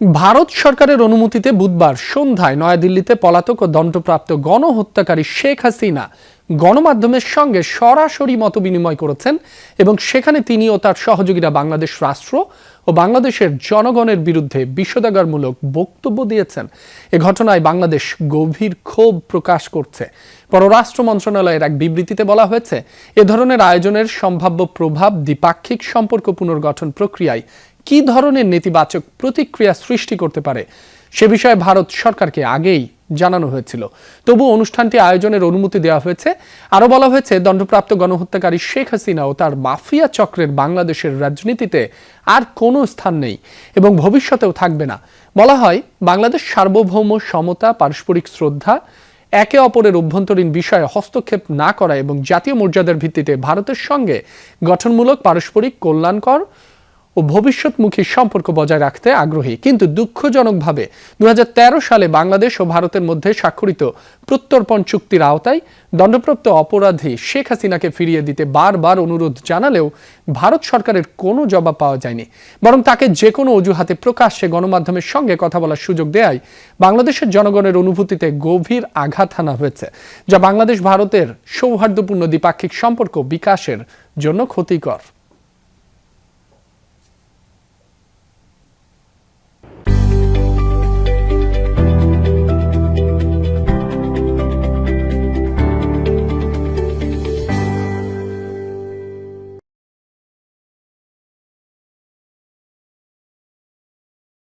ভারত সরকারের অনুমতিতে বুধবার সন্ধ্যায় নয়াদিল্লিতে পলাতক ও দণ্ডপ্রাপ্ত গণহত্যাকারী শেখ হাসিনা গণমাধ্যমের সঙ্গে সরাসরি মতবিনিময় করেছেন এবং সেখানে তিনি ও তার সহযোগীরা বাংলাদেশ রাষ্ট্র ও বাংলাদেশের জনগণের বিরুদ্ধে বিষোদ্গারমূলক বক্তব্য দিয়েছেন। এ ঘটনায় বাংলাদেশ গভীর ক্ষোভ প্রকাশ করছে। পররাষ্ট্র মন্ত্রণালয়ের এক বিবৃতিতে বলা হয়েছে, এ ধরনের আয়োজনের সম্ভাব্য প্রভাব দ্বিপাক্ষিক সম্পর্ক পুনর্গঠন প্রক্রিয়ায় কি ধরনের নেতিবাচক প্রতিক্রিয়া সৃষ্টি করতে পারে সে বিষয়ে ভারত সরকারকে আগেই জানানো হয়েছিল। তবু অনুষ্ঠানটি আয়োজনের অনুমতি দেওয়া হয়েছে। আরও বলা হয়েছে, দণ্ডপ্রাপ্ত গণহত্যাকারী শেখ হাসিনা ও তার মাফিয়া চক্রের বাংলাদেশের রাজনীতিতে আর কোনো স্থান নেই এবং ভবিষ্যতেও থাকবে না। বলা হয়, বাংলাদেশ সার্বভৌম সমতা, পারস্পরিক শ্রদ্ধা, একে অপরের অভ্যন্তরীণ বিষয়ে হস্তক্ষেপ না করা এবং জাতীয় মর্যাদার ভিত্তিতে ভারতের সঙ্গে গঠনমূলক, পারস্পরিক, কল্যাণকর ও ভবিষ্যৎমুখী সম্পর্ক বজায় রাখতে আগ্রহী। কিন্তু দুঃখজনকভাবে 2013 সালে বাংলাদেশ ও ভারতের মধ্যে স্বাক্ষরিত প্রত্যর্পণ চুক্তির আওতায় দণ্ডপ্রাপ্ত অপরাধী শেখ হাসিনাকে ফিরিয়ে দিতে বারবার অনুরোধ জানালেও ভারত সরকারের কোনো জবাব পাওয়া যায়নি। বরং তাকে যে কোনো অজুহাতে প্রকাশ্যে গণমাধ্যমের সঙ্গে কথা বলার সুযোগ দেয়ায় বাংলাদেশের জনগণের অনুভূতিতে গভীর আঘাত হানা হয়েছে, যা বাংলাদেশ ভারতের সৌহার্দ্যপূর্ণ দ্বিপাক্ষিক সম্পর্ক বিকাশের জন্য ক্ষতিকর।